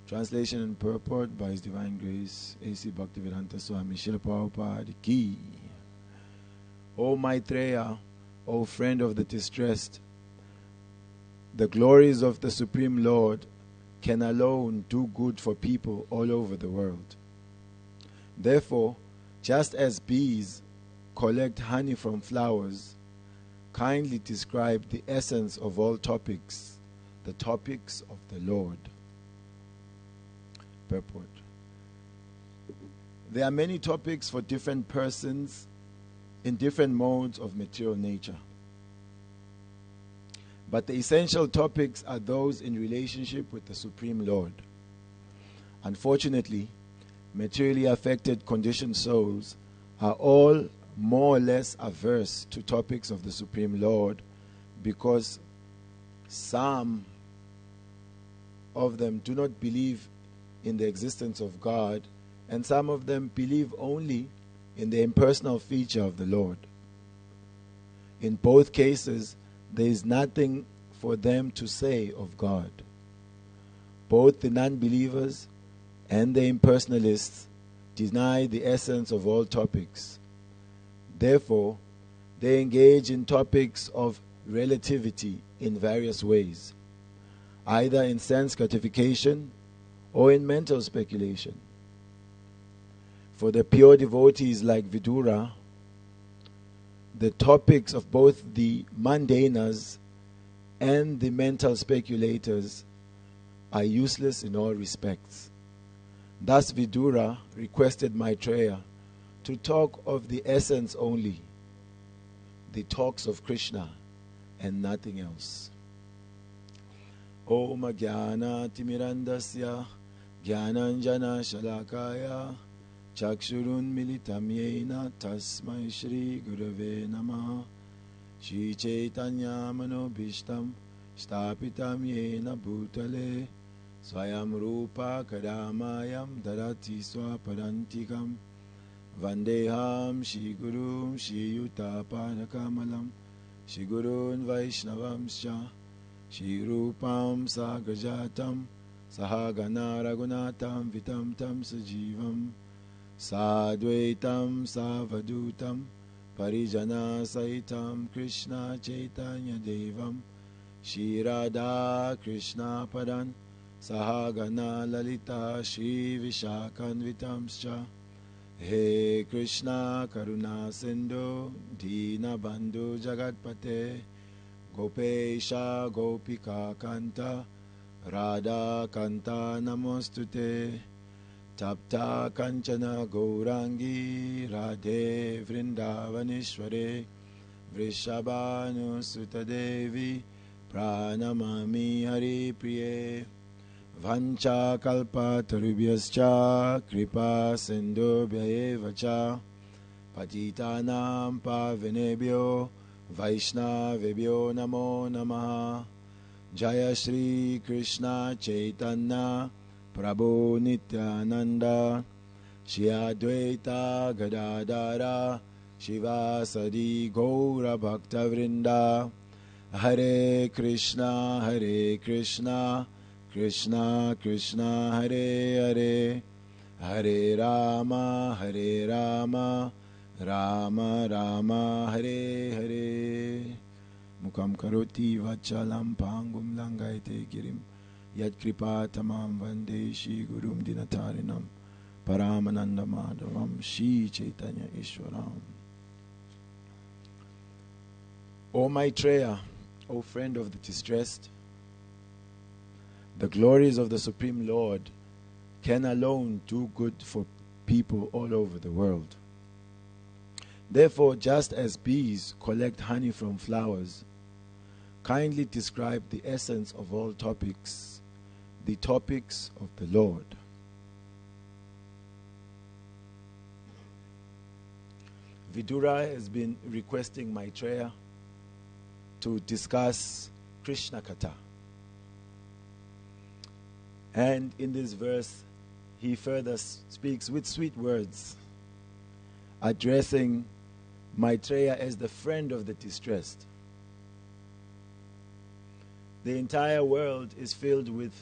Translation and purport by His Divine Grace, A.C. Bhaktivedanta Swami Srila Prabhupada Ki. O Maitreya, O friend of the distressed, the glories of the Supreme Lord can alone do good for people all over the world. Therefore, just as bees collect honey from flowers, kindly describe the essence of all topics, the topics of the Lord. Purport. There are many topics for different persons in different modes of material nature. But the essential topics are those in relationship with the Supreme Lord. Unfortunately, materially affected conditioned souls are all more or less averse to topics of the Supreme Lord because some of them do not believe in the existence of God, and some of them believe only in the impersonal feature of the Lord. In both cases, there is nothing for them to say of God. Both the non-believers and the impersonalists deny the essence of all topics. Therefore, they engage in topics of relativity in various ways, either in sense gratification or in mental speculation. For the pure devotees like Vidura, the topics of both the mundaners and the mental speculators are useless in all respects. Thus Vidura requested Maitreya to talk of the essence only, the talks of Krishna and nothing else. Om Jnana Timirandasya Jnananjana Shalakaya Chakshurun Militam Yena Tasmai Shri Gurave Namaha Shri Chaitanya Manobhishtam Stapitam Yena Bhutale Swayam Rupa Kadamayam Darati Swaparantikam Vandeham Shri Gurum Shri Yutapanakamalam Shri Gurun Vaishnavamscha Shri Rupam Sagrajatam Sahagana Ragunatam Vitam Tam Sajivam Sadvaitam Savadutam Parijana Saitam Krishna Chaitanya Devam Shri Radha Krishna Padan Sahagana Lalita Shri Vishakanvitamscha He Krishna Karuna Sindhu Dina Bandhu Jagatpate Gopesha Gopika Kanta Radha Kanta Namostute Tapta Kanchana Gaurangi Radhe Vrindavanishware Vrishabhanu Sutadevi Pranamami Hari Priye Vancha Kalpa Tarubhyascha Kripa Sindhubhya Evacha Patitanam Pavinebhyo Vaishnavebhyo Namo Namaha Jaya Shri Krishna Chaitanya Prabhu Nityananda Shri Advaita Gadadara Shivasadi Gaura Bhakta Vrinda Hare Krishna Krishna Krishna Hare Hare Hare Rama Rama Rama Hare Hare Mukam Karoti Vachalam Pangum Langaite Girim Yat Kripa Tamam Vande Shri Gurum Dinatarinam Paramananda Madhavam Shri Chaitanya Ishwaram. O Maitreya, O friend of the distressed, the glories of the Supreme Lord can alone do good for people all over the world. Therefore, just as bees collect honey from flowers, kindly describe the essence of all topics, the topics of the Lord. Vidura has been requesting Maitreya to discuss Krishna Katha. And in this verse, he further speaks with sweet words, addressing Maitreya as the friend of the distressed. The entire world is filled with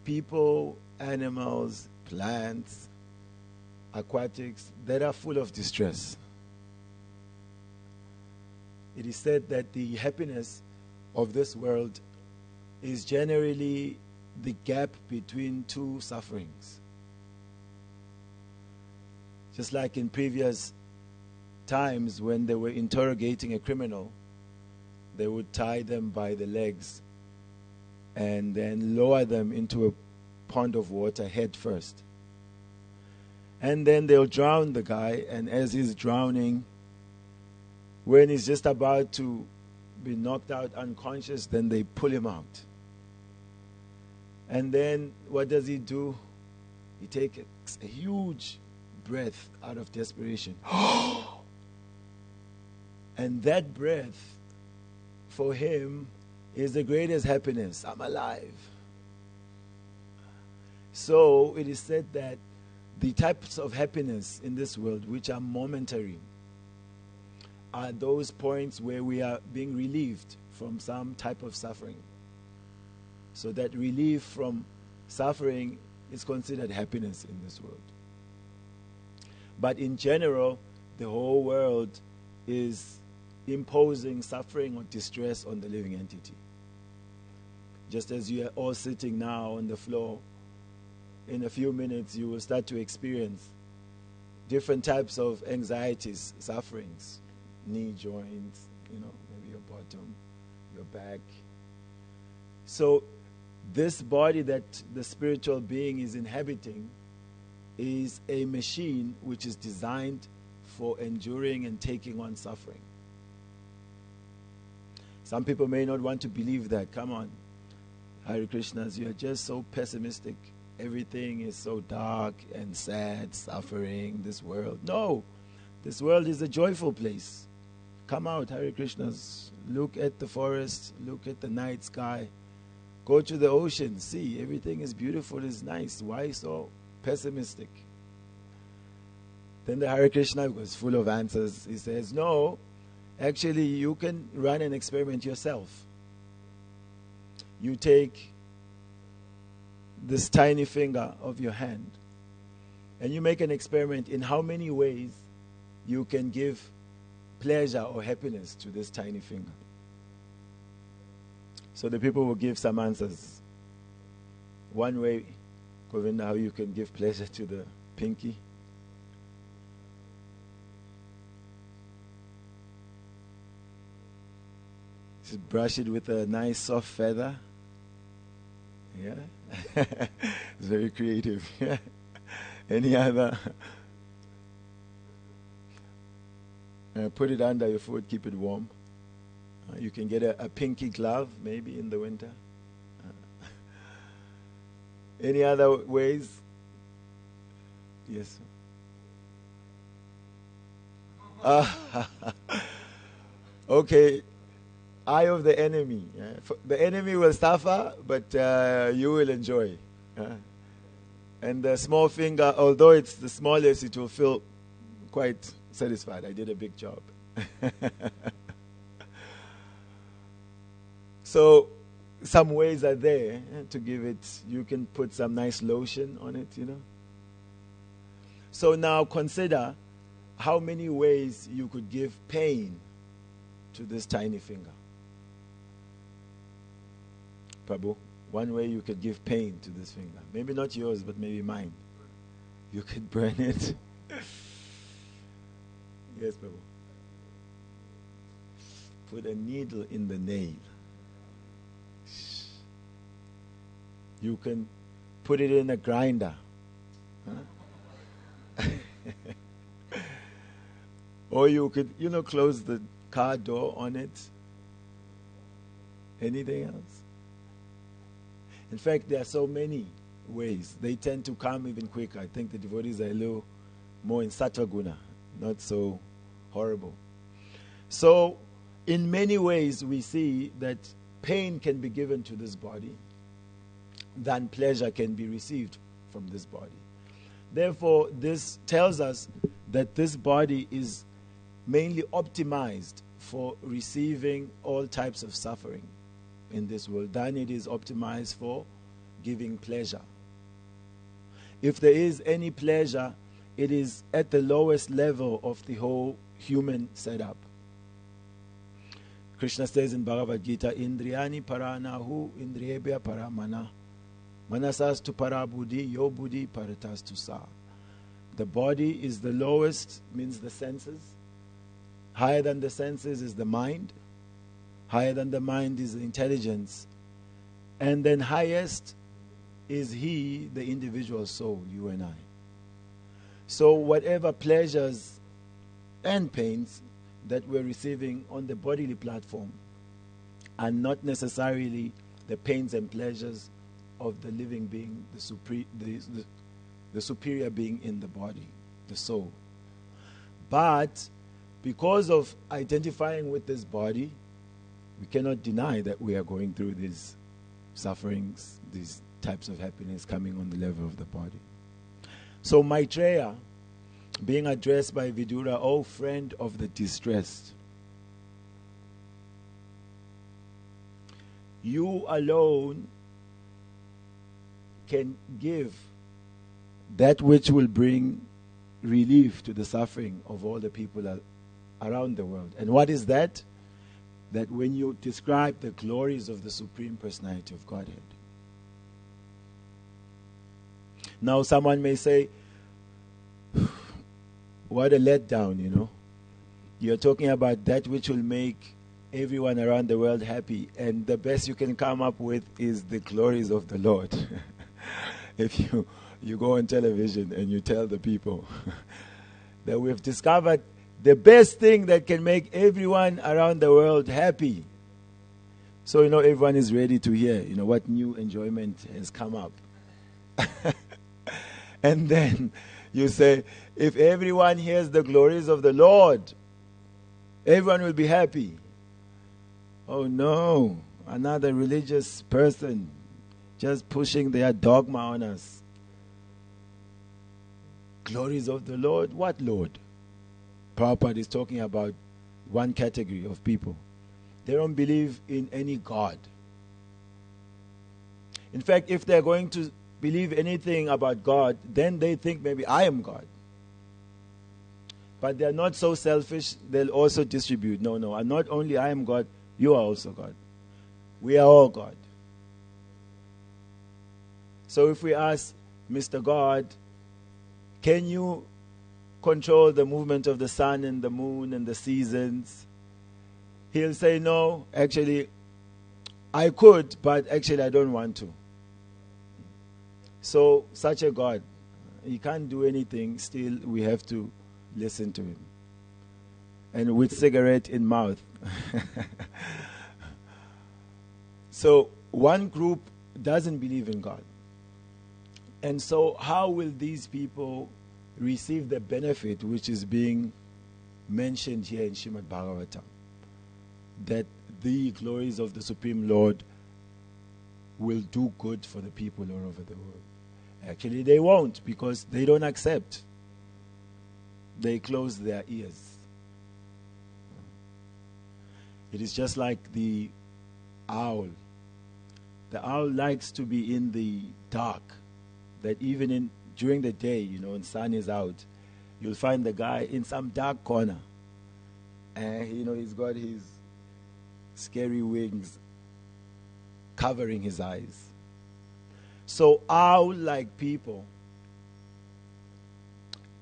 people, animals, plants, aquatics that are full of distress. It is said that the happiness of this world is generally the gap between two sufferings. Just like in previous times when they were interrogating a criminal, they would tie them by the legs and then lower them into a pond of water head first. And then they'll drown the guy, and as he's drowning, when he's just about to be knocked out unconscious, then they pull him out. And then what does he do? He takes a huge breath out of desperation. And that breath, for him, is the greatest happiness. I'm alive. So it is said that the types of happiness in this world which are momentary are those points where we are being relieved from some type of suffering. So that relief from suffering is considered happiness in this world. But in general, the whole world is imposing suffering or distress on the living entity. Just as you are all sitting now on the floor, in a few minutes you will start to experience different types of anxieties, sufferings, knee joints, maybe your bottom, your back. So this body that the spiritual being is inhabiting is a machine which is designed for enduring and taking on suffering. Some people may not want to believe that. Come on, Hare Krishnas, you are just so pessimistic. Everything is so dark and sad, suffering, this world. No, this world is a joyful place. Come out, Hare Krishnas. Look at the forest, look at the night sky. Go to the ocean, see, everything is beautiful, it's nice. Why so pessimistic? Then the Hare Krishna was full of answers. He says, no, actually you can run an experiment yourself. You take this tiny finger of your hand and you make an experiment in how many ways you can give pleasure or happiness to this tiny finger. So the people will give some answers. One way, Govinda, how you can give pleasure to the pinky. Just brush it with a nice soft feather. Yeah. It's very creative. Any other? Put it under your foot, keep it warm. You can get a pinky glove, maybe in the winter. Any other ways? Yes. Okay. Eye of the enemy. The enemy will suffer, but you will enjoy. And the small finger, although it's the smallest, it will feel quite satisfied. I did a big job. So some ways are there to give it. You can put some nice lotion on it, So now consider how many ways you could give pain to this tiny finger. Prabhu, one way you could give pain to this finger. Maybe not yours, but maybe mine. You could burn it. Yes, Prabhu. Put a needle in the nail. You can put it in a grinder. Huh? Or you could, close the car door on it. Anything else? In fact, there are so many ways. They tend to come even quicker. I think the devotees are a little more in Sattva-guna, not so horrible. So, in many ways, we see that pain can be given to this body than pleasure can be received from this body. Therefore, this tells us that this body is mainly optimized for receiving all types of suffering in this world than it is optimized for giving pleasure. If there is any pleasure, it is at the lowest level of the whole human setup. Krishna says in Bhagavad Gita, Indriyani paranahu indriyebhya paramana. Manasas tu parabuddhi, yo buddhi paratas tu sa. The body is the lowest, means the senses. Higher than the senses is the mind. Higher than the mind is the intelligence. And then highest is he, the individual soul, you and I. So whatever pleasures and pains that we're receiving on the bodily platform are not necessarily the pains and pleasures of the living being, the superior being in the body, the soul. But because of identifying with this body, we cannot deny that we are going through these sufferings, these types of happiness coming on the level of the body. So Maitreya, being addressed by Vidura, O friend of the distressed, you alone can give that which will bring relief to the suffering of all the people around the world. And what is that? That when you describe the glories of the Supreme Personality of Godhead. Now someone may say, what a letdown, you know. You're talking about that which will make everyone around the world happy, and the best you can come up with is the glories of the Lord. If you go on television and you tell the people that we've discovered the best thing that can make everyone around the world happy. So, you know, everyone is ready to hear, you know, what new enjoyment has come up. And then you say, if everyone hears the glories of the Lord, everyone will be happy. Oh no, another religious person just pushing their dogma on us. Glories of the Lord? What Lord? Prabhupada is talking about one category of people. They don't believe in any God. In fact, if they're going to believe anything about God, then they think maybe I am God. But they're not so selfish, they'll also distribute. No, not only I am God, you are also God. We are all God. So if we ask Mr. God, can you control the movement of the sun and the moon and the seasons? He'll say, no, actually, I could, but actually I don't want to. So, such a God, he can't do anything, still we have to listen to him. And with cigarette in mouth. So, one group doesn't believe in God. And so, how will these people receive the benefit which is being mentioned here in Srimad Bhagavatam? That the glories of the Supreme Lord will do good for the people all over the world. Actually, they won't, because they don't accept. They close their ears. It is just like the owl. The owl likes to be in the dark. That even during the day, you know, when sun is out, you'll find the guy in some dark corner. And, you know, he's got his scary wings covering his eyes. So owl-like people,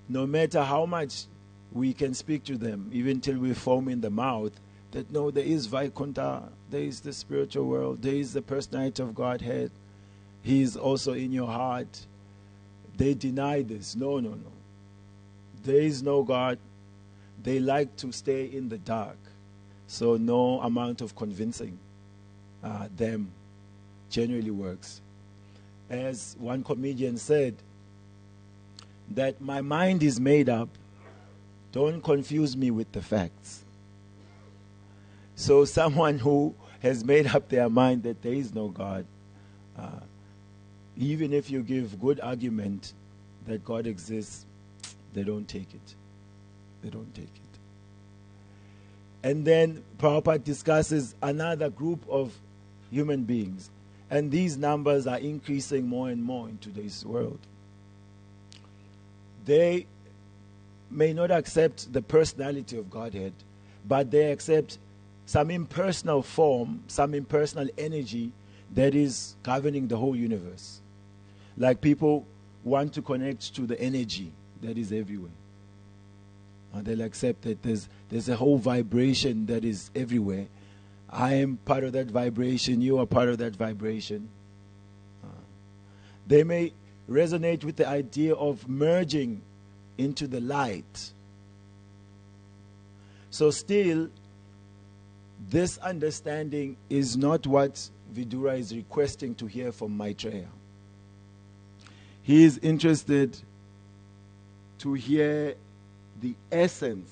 no matter how much we can speak to them, even till we foam in the mouth, that no, there is Vaikuntha, there is the spiritual world, there is the personality of Godhead, he is also in your heart. They deny this. No. There is no God. They like to stay in the dark. So no amount of convincing them generally works. As one comedian said, that my mind is made up, don't confuse me with the facts. So someone who has made up their mind that there is no God, even if you give good argument that God exists, they don't take it. They don't take it. And then Prabhupada discusses another group of human beings. And these numbers are increasing more and more in today's world. They may not accept the personality of Godhead, but they accept some impersonal form, some impersonal energy that is governing the whole universe. Like people want to connect to the energy that is everywhere. And they'll accept that there's a whole vibration that is everywhere. I am part of that vibration, you are part of that vibration. They may resonate with the idea of merging into the light. So still, this understanding is not what Vidura is requesting to hear from Maitreya. He is interested to hear the essence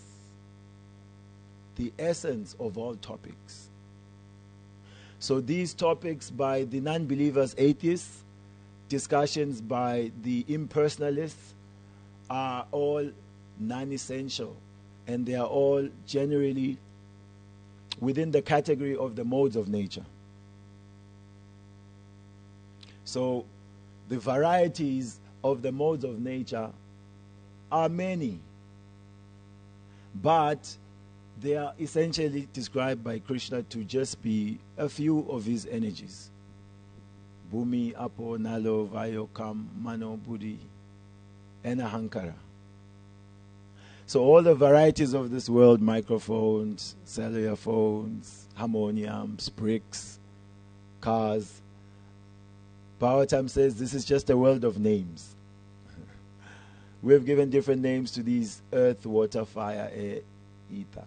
of all topics. So these topics by the non-believers, atheists, discussions by the impersonalists are all non-essential, and they are all generally within the category of the modes of nature. So the varieties of the modes of nature are many, but they are essentially described by Krishna to just be a few of his energies. Bhumi, Apo, Nalo, Vayo, Kam, Mano, Buddhi, and Ahankara. So all the varieties of this world, microphones, cellular phones, harmoniums, bricks, cars, Bhagavatam says this is just a world of names. We've given different names to these: earth, water, fire, air, ether.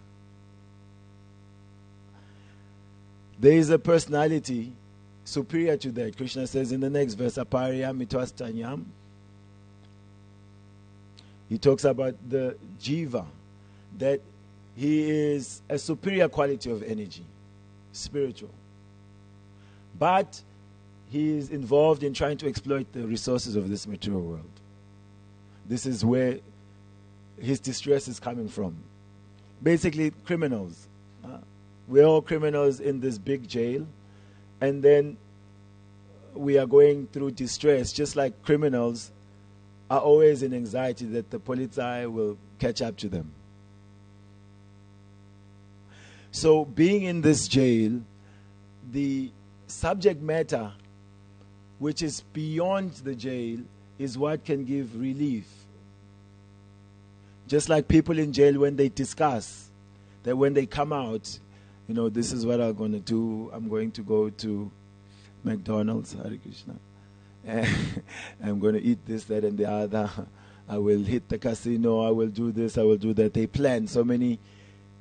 There is a personality superior to that. Krishna says in the next verse, Apariyam mitwastanyam. He talks about the jiva, that he is a superior quality of energy, spiritual. But he is involved in trying to exploit the resources of this material world. This is where his distress is coming from. Basically, criminals. We're all criminals in this big jail, and then we are going through distress, just like criminals are always in anxiety that the polizei will catch up to them. So being in this jail, the subject matter which is beyond the jail is what can give relief. Just like people in jail, when they discuss, that when they come out, this is what I'm going to do. I'm going to go to McDonald's, Hare Krishna. I'm going to eat this, that, and the other. I will hit the casino. I will do this. I will do that. They plan so many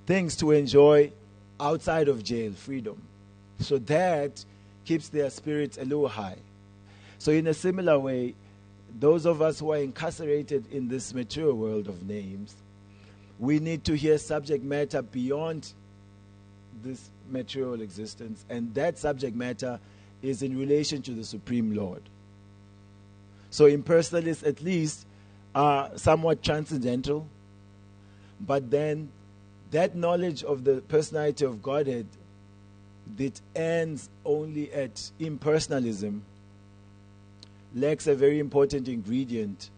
things to enjoy outside of jail, freedom. So that keeps their spirits a little high. So in a similar way, those of us who are incarcerated in this material world of names, we need to hear subject matter beyond this material existence. And that subject matter is in relation to the Supreme Lord. So impersonalists at least are somewhat transcendental, but then that knowledge of the personality of Godhead that ends only at impersonalism lacks a very important ingredient,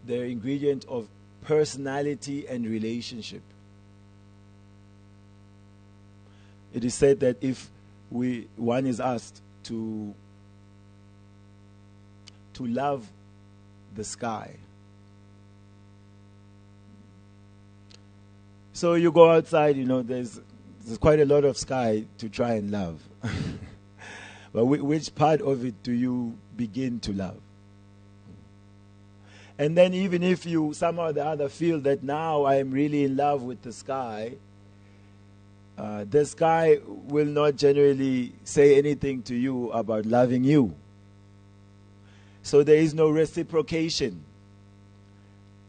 the ingredient of personality and relationship. It is said that if one is asked to love the sky. So you go outside, there's quite a lot of sky to try and love. But which part of it do you begin to love? And then even if you somehow or the other feel that now I am really in love with the sky will not generally say anything to you about loving you. So there is no reciprocation.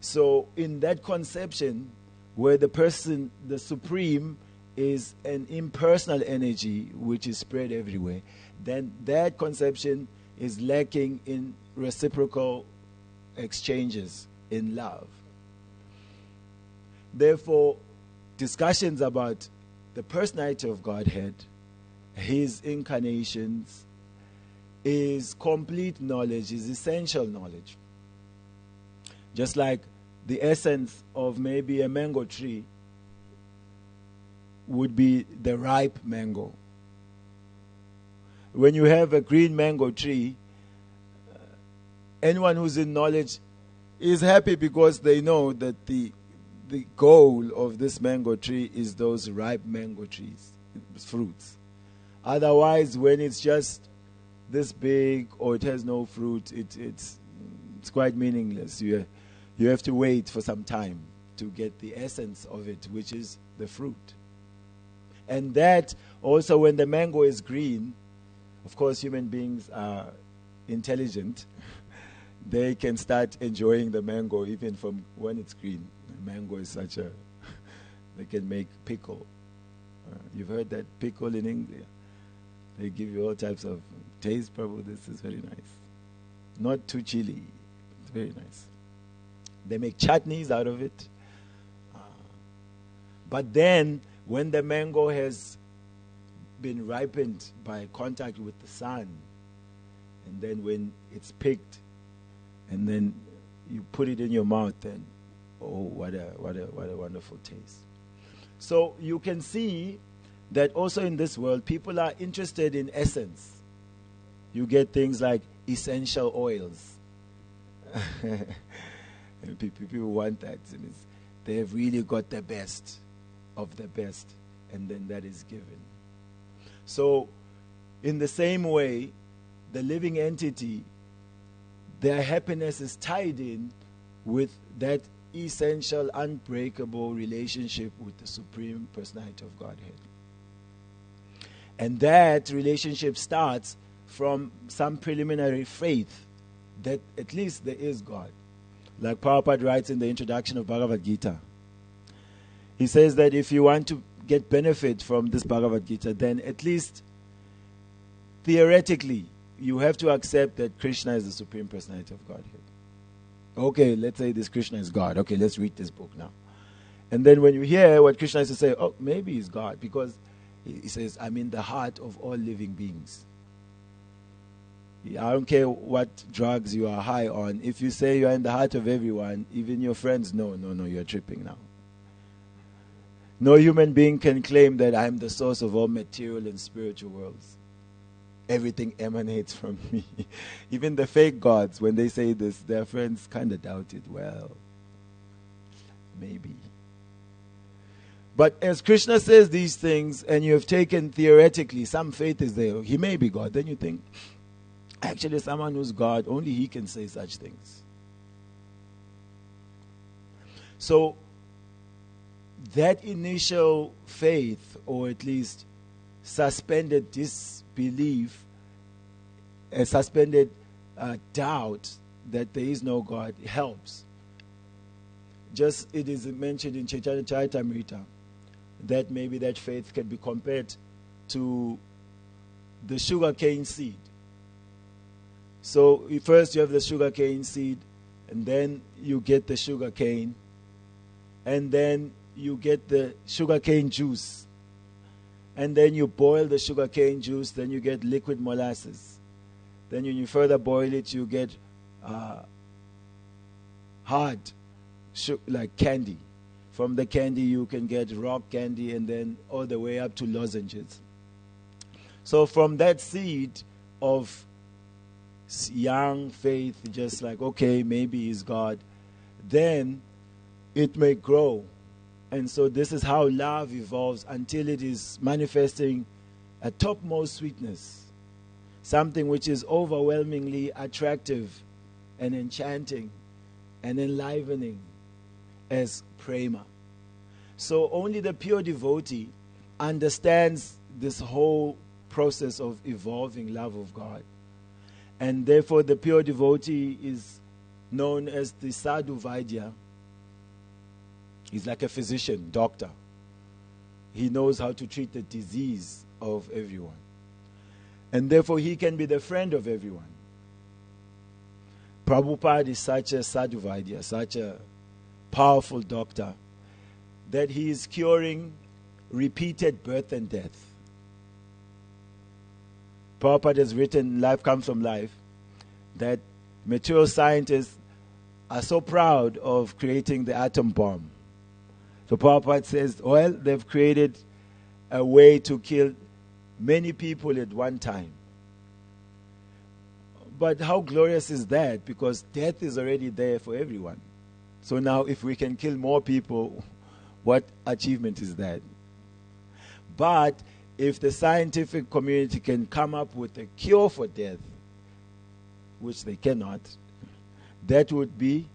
So in that conception, where the person, the Supreme, is an impersonal energy which is spread everywhere, then that conception is lacking in reciprocal exchanges in love. Therefore, discussions about the personality of Godhead his incarnations is complete knowledge, is essential knowledge. Just like the essence of maybe a mango tree would be the ripe mango. When you have a green mango tree, anyone who's in knowledge is happy because they know that the goal of this mango tree is those ripe mango trees, fruits. Otherwise, when it's just this big or it has no fruit, it's quite meaningless. You have to wait for some time to get the essence of it, which is the fruit. And that also, when the mango is green, of course human beings are intelligent. They can start enjoying the mango even from when it's green. The mango is such a... They can make pickle. You've heard that pickle in English? They give you all types of taste. Probably this is very nice. Not too chilly. It's very nice. They make chutneys out of it. But then, when the mango has been ripened by contact with the sun, and then when it's picked, and then you put it in your mouth, and oh, what a wonderful taste. So you can see that also in this world, people are interested in essence. You get things like essential oils. And people want that. And they have really got the best of the best, and then that is given. So, in the same way, the living entity, their happiness is tied in with that essential, unbreakable relationship with the Supreme Personality of Godhead. And that relationship starts from some preliminary faith that at least there is God. Like Prabhupada writes in the introduction of Bhagavad Gita. He says that if you want to get benefit from this Bhagavad Gita, then at least theoretically, you have to accept that Krishna is the Supreme Personality of Godhead. Okay, let's say this Krishna is God. Okay, let's read this book now. And then when you hear what Krishna is to say, oh, maybe he's God, because he says, I'm in the heart of all living beings. I don't care what drugs you are high on. If you say you are in the heart of everyone, even your friends know, no, you're tripping now. No human being can claim that I am the source of all material and spiritual worlds. Everything emanates from me. Even the fake gods, when they say this, their friends kind of doubt it. Well, maybe. But as Krishna says these things, and you have taken theoretically, some faith is there, he may be God, then you think, actually someone who's God, only he can say such things. So, that initial faith, or at least suspended disbelief, suspended doubt that there is no God, helps. Just it is mentioned in Chaitanya Charitamrita that maybe that faith can be compared to the sugarcane seed. So first you have the sugarcane seed, and then you get the sugarcane, and then you get the sugarcane juice, and then you boil the sugarcane juice, then you get liquid molasses. Then when you further boil it, you get hard, like candy. From the candy you can get rock candy, and then all the way up to lozenges. So from that seed of young faith, just like, okay, maybe he's God, then it may grow. And so this is how love evolves until it is manifesting a topmost sweetness, something which is overwhelmingly attractive and enchanting and enlivening as prema. So only the pure devotee understands this whole process of evolving love of God. And therefore the pure devotee is known as the Sadhu Vaidya. He's like a physician, doctor. He knows how to treat the disease of everyone. And therefore he can be the friend of everyone. Prabhupada is such a Sadhu Vaidya, such a powerful doctor, that he is curing repeated birth and death. Prabhupada has written, Life Comes from Life, that material scientists are so proud of creating the atom bomb. So Prabhupada says, well, they've created a way to kill many people at one time. But how glorious is that? Because death is already there for everyone. So now if we can kill more people, what achievement is that? But if the scientific community can come up with a cure for death, which they cannot, that would be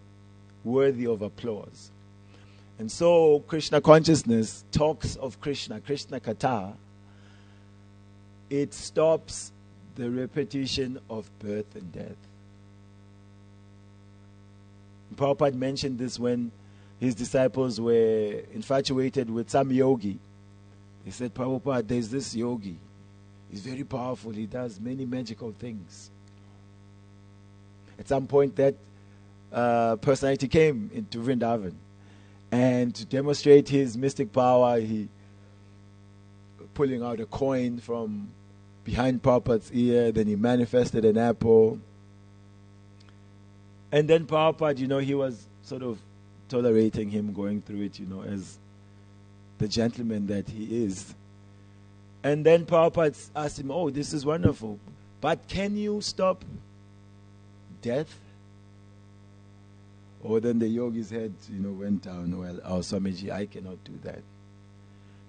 worthy of applause. And so Krishna consciousness talks of Krishna, Krishna Katha. It stops the repetition of birth and death. Prabhupada mentioned this when his disciples were infatuated with some yogi. He said, Prabhupada, there's this yogi. He's very powerful. He does many magical things. At some point, that personality came into Vrindavan. And to demonstrate his mystic power, he pulling out a coin from behind Prabhupada's ear. Then he manifested an apple. And then Prabhupada, he was sort of tolerating him going through it, as the gentleman that he is. And then Prabhupada asked him, oh, this is wonderful, but can you stop death? Oh, then the yogi's head, went down. Well, oh, Swamiji, I cannot do that.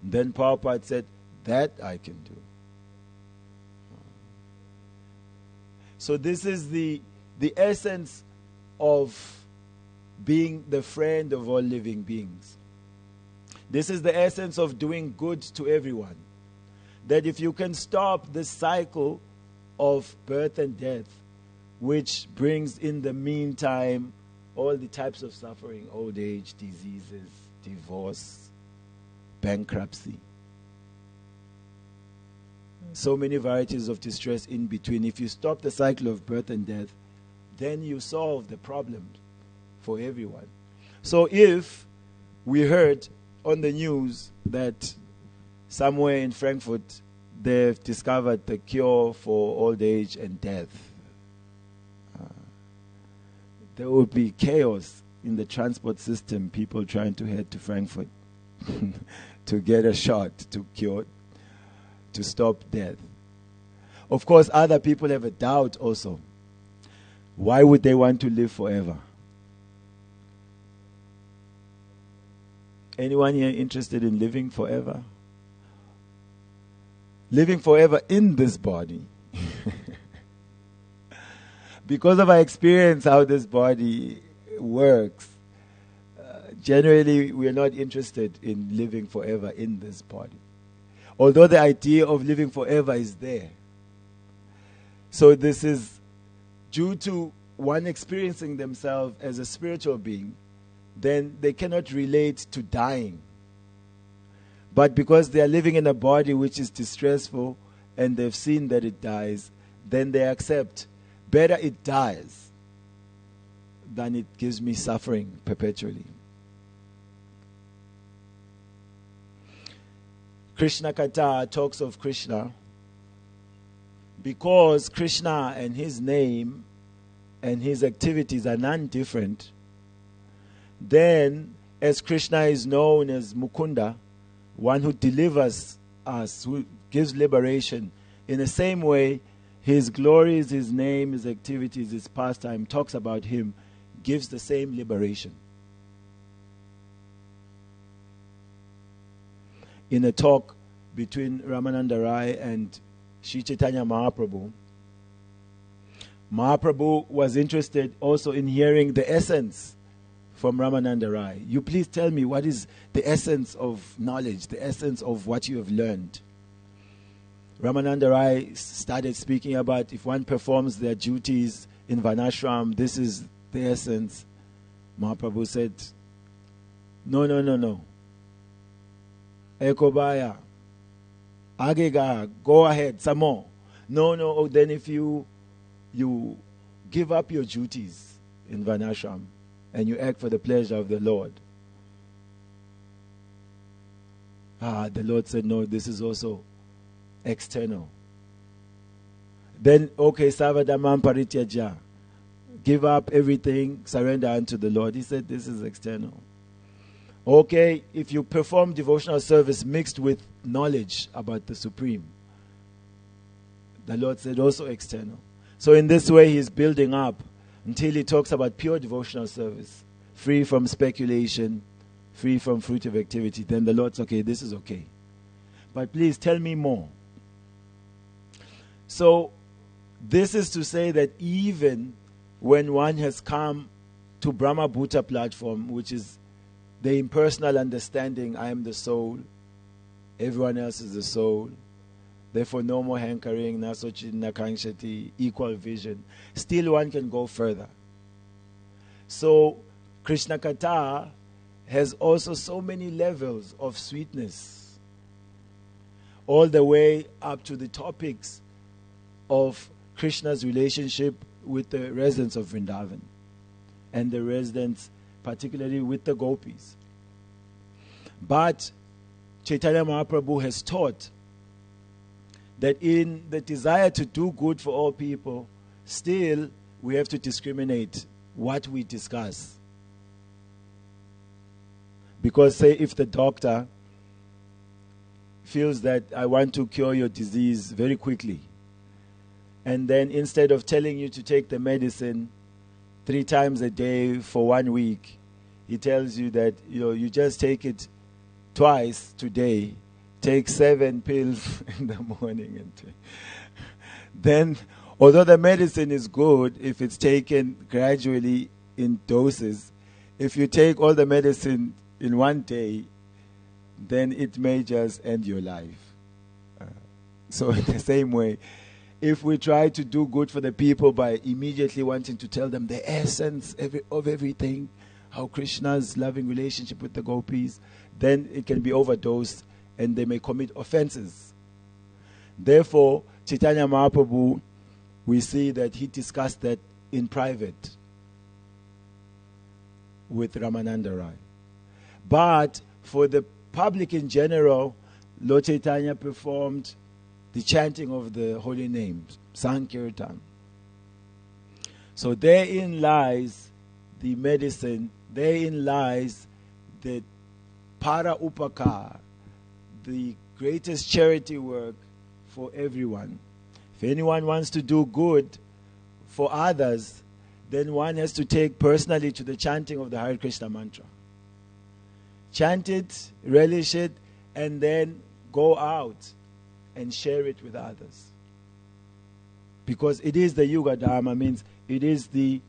And then Prabhupada said, that I can do. So this is the essence of being the friend of all living beings. This is the essence of doing good to everyone. That if you can stop this cycle of birth and death, which brings in the meantime all the types of suffering, old age, diseases, divorce, bankruptcy. So many varieties of distress in between. If you stop the cycle of birth and death, then you solve the problem for everyone. So if we heard on the news that somewhere in Frankfurt they've discovered the cure for old age and death, there will be chaos in the transport system, people trying to head to Frankfurt to get a shot to cure, to stop death. Of course, other people have a doubt also. Why would they want to live forever? Anyone here interested in living forever? Living forever in this body. Because of our experience how this body works, generally we are not interested in living forever in this body. Although the idea of living forever is there. So this is due to one experiencing themselves as a spiritual being, then they cannot relate to dying. But because they are living in a body which is distressful and they've seen that it dies, then they accept, better it dies than it gives me suffering perpetually. Krishna Katha talks of Krishna because Krishna and his name and his activities are non-different. Then, as Krishna is known as Mukunda, one who delivers us, who gives liberation, in the same way, his glories, his name, his activities, his pastime, talks about him, gives the same liberation. In a talk between Ramananda Rai and Sri Chaitanya Mahaprabhu, Mahaprabhu was interested also in hearing the essence from Ramananda Rai. You please tell me what is the essence of knowledge, the essence of what you have learned. Ramananda Rai started speaking about if one performs their duties in Varnashram, this is the essence. Mahaprabhu said, no. Ekobaya, Agega, go ahead, some more. No, then if you give up your duties in Varnashram and you act for the pleasure of the Lord. The Lord said, no, this is also external. Then, okay, Savadamam Parityaja. Give up everything, surrender unto the Lord. He said this is external. Okay, if you perform devotional service mixed with knowledge about the Supreme, the Lord said also external. So in this way, he's building up until he talks about pure devotional service, free from speculation, free from fruitive activity. Then the Lord's okay, this is okay. But please tell me more. So this is to say that even when one has come to Brahma Bhuta platform, which is the impersonal understanding, I am the soul, everyone else is the soul, therefore no more hankering, nasochin, nakangshati, equal vision, still one can go further. So Krishna Katha has also so many levels of sweetness, all the way up to the topics of Krishna's relationship with the residents of Vrindavan and the residents particularly with the gopis. But Chaitanya Mahaprabhu has taught that in the desire to do good for all people, still we have to discriminate what we discuss. Because say if the doctor feels that I want to cure your disease very quickly, and then instead of telling you to take the medicine 3 times a day for 1 week, he tells you that you just take it twice today, take 7 pills in the morning, and then although the medicine is good if it's taken gradually in doses, if you take all the medicine in 1 day, then it may just end your life. So in the same way, if we try to do good for the people by immediately wanting to tell them the essence of everything, how Krishna's loving relationship with the gopis, then it can be overdosed and they may commit offenses. Therefore, Chaitanya Mahaprabhu, we see that he discussed that in private with Ramananda Rai. But for the public in general, Lord Chaitanya performed the chanting of the holy names, Sankirtan. So therein lies the medicine, therein lies the para upakar, the greatest charity work for everyone. If anyone wants to do good for others, then one has to take personally to the chanting of the Hare Krishna mantra. Chant it, relish it, and then go out and share it with others. Because it is the Yuga Dharma, means it is the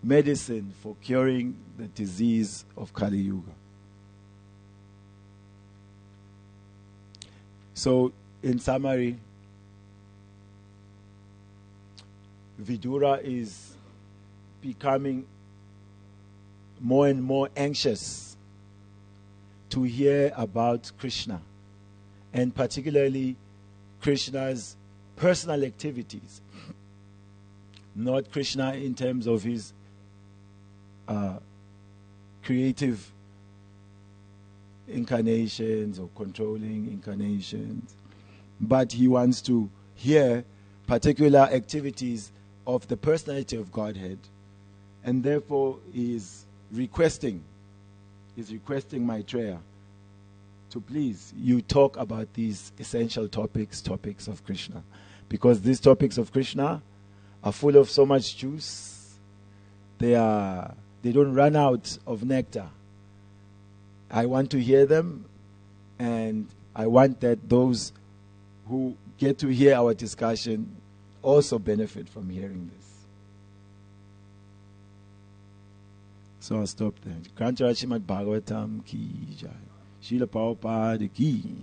medicine for curing the disease of Kali Yuga. So, in summary, Vidura is becoming more and more anxious to hear about Krishna, and particularly Krishna's personal activities. Not Krishna in terms of his creative incarnations or controlling incarnations, but he wants to hear particular activities of the personality of Godhead, and therefore he is requesting Maitreya to please you talk about these essential topics of Krishna, because these topics of Krishna are full of so much juice. They don't run out of nectar. I want to hear them, and I want that those who get to hear our discussion also benefit from hearing this. So I'll stop there. Grantaraj Srimad Bhagavatam ki jai. Srila Prabhupada ki.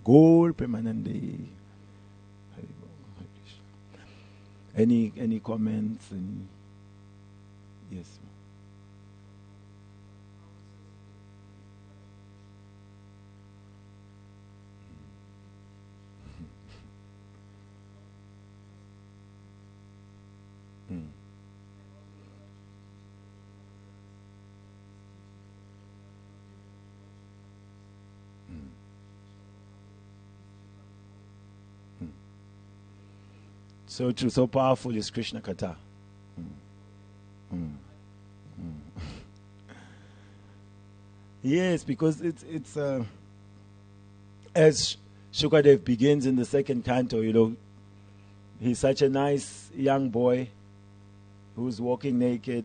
Gaur Premanande. Any comments? Yes. So true, so powerful is Krishna Katha. Yes, because it's as Shukadev begins in the second canto, he's such a nice young boy who's walking naked.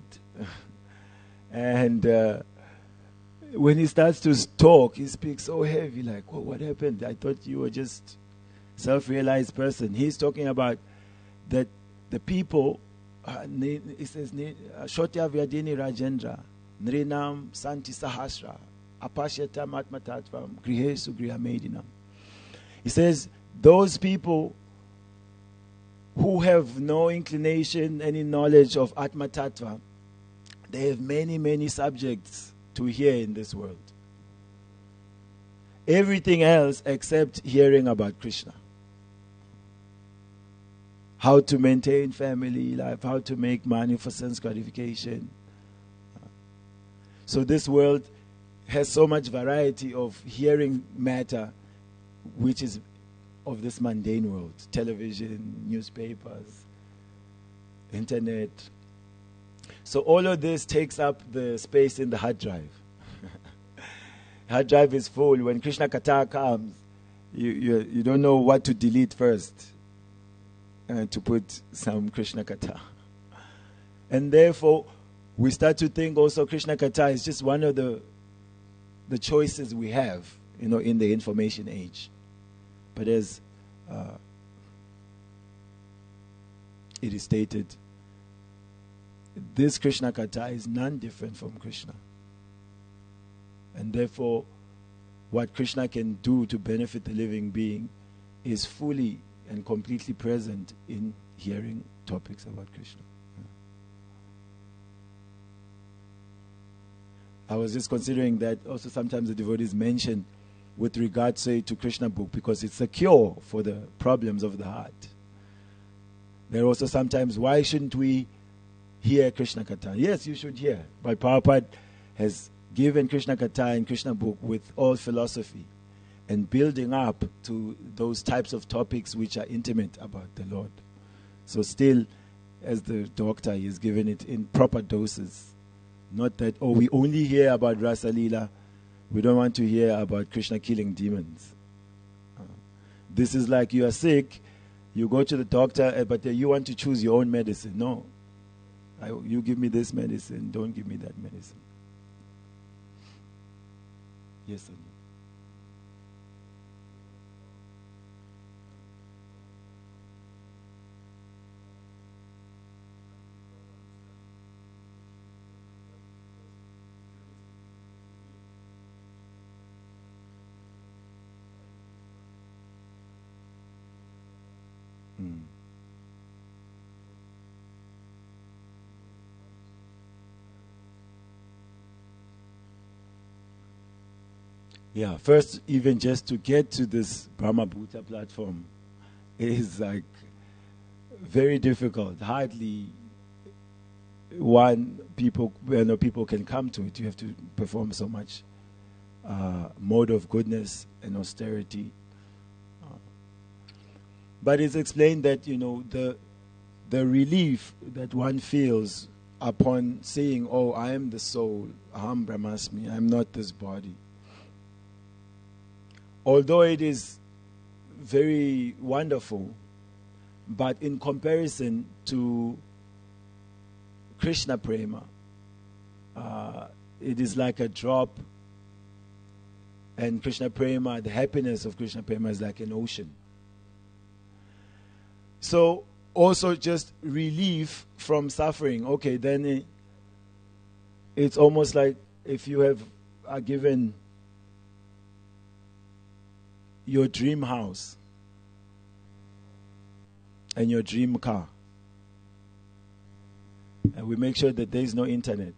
And when he starts to talk, he speaks so heavy, like, "Oh, what happened? I thought you were just self-realized person." He's talking about that the people, he says, Shotya Vyadini Rajendra, Nrinam Santi Sahasra, Apashyata Matmatatvam, Grihesu Grihamedinam. He says, those people who have no inclination, any knowledge of Atma Tattva, they have many, many subjects to hear in this world. Everything else except hearing about Krishna. How to maintain family life, how to make money for sense gratification. So this world has so much variety of hearing matter, which is of this mundane world. Television, newspapers, internet. So all of this takes up the space in the hard drive. Hard drive is full. When Krishna Katha comes, you don't know what to delete first to put some Krishna Katha. And therefore, we start to think also Krishna Katha is just one of the choices we have, in the information age. But as it is stated, this Krishna Katha is none different from Krishna. And therefore, what Krishna can do to benefit the living being is fully and completely present in hearing topics about Krishna. I was just considering that also sometimes the devotees mention with regard, say, to Krishna book, because it's a cure for the problems of the heart. There are also sometimes, why shouldn't we hear Krishna Katha? Yes, you should hear. But Prabhupada has given Krishna Katha and Krishna book with all philosophy and building up to those types of topics which are intimate about the Lord. So still, as the doctor, he has given it in proper doses. Not that, we only hear about Rasa Leela. We don't want to hear about Krishna killing demons. This is like you are sick, you go to the doctor, but you want to choose your own medicine. No. You give me this medicine, don't give me that medicine. Yes, sir. Yeah, first, even just to get to this Brahma Bhuta platform is like very difficult. Hardly people can come to it. You have to perform so much mode of goodness and austerity. But it's explained that, the relief that one feels upon saying, I am the soul, Aham Brahmasmi, I am not this body. Although it is very wonderful, but in comparison to Krishna Prema, it is like a drop, and Krishna Prema, the happiness of Krishna Prema is like an ocean. So also just relief from suffering. Okay, then it's almost like if you are given your dream house and your dream car, and we make sure that there is no internet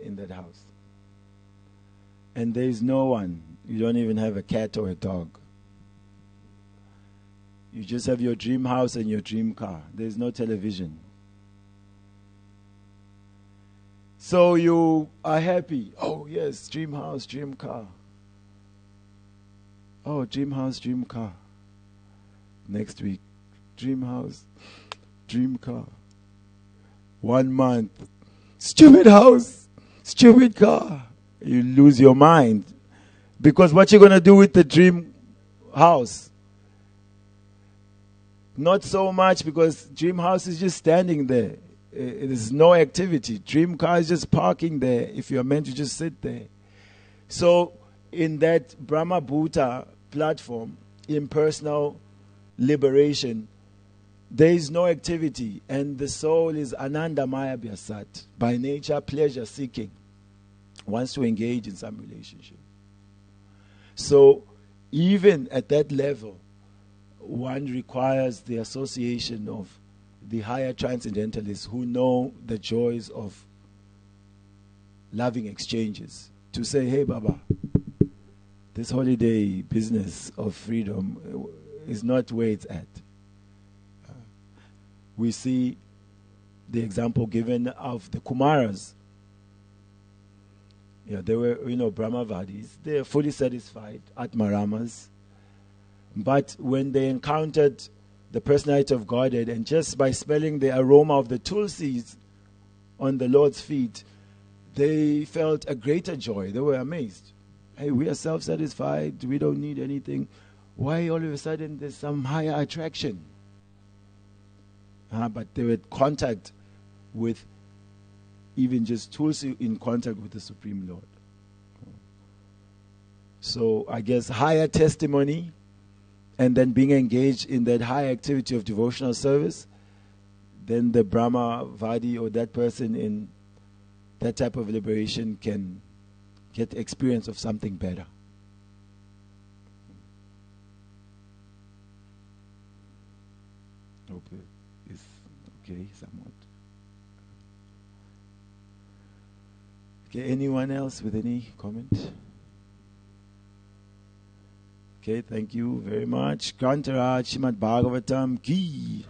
in that house, and there is no one, you don't even have a cat or a dog, you just have your dream house and your dream car, there is no television, so you are happy. Oh yes, dream house, dream car. Oh, dream house, dream car. Next week, dream house, dream car. 1 month, stupid house, stupid car. You lose your mind. Because what you're going to do with the dream house? Not so much, because dream house is just standing there. There's no activity. Dream car is just parking there if you're meant to just sit there. So in that Brahma Bhuta platform, impersonal liberation, there is no activity, and the soul is Anandamaya Vyasat, by nature pleasure seeking, wants to engage in some relationship. So even at that level, one requires the association of the higher transcendentalists who know the joys of loving exchanges, to say, hey Baba, this holiday business of freedom is not where it's at. We see the example given of the Kumaras. Yeah, they were, Brahmavadis. They are fully satisfied, Atmaramas. But when they encountered the personality of Godhead, and just by smelling the aroma of the tulsis on the Lord's feet, they felt a greater joy. They were amazed. Hey, we are self-satisfied. We don't need anything. Why all of a sudden there's some higher attraction? But they were in contact with, even just tulsi in contact with the Supreme Lord. So I guess higher testimony, and then being engaged in that high activity of devotional service, then the Brahmavadi or that person in that type of liberation can get experience of something better. Okay, it's okay somewhat. Okay, anyone else with any comment? Okay, thank you very much. Kantaraj, Srimad Bhagavatam ki.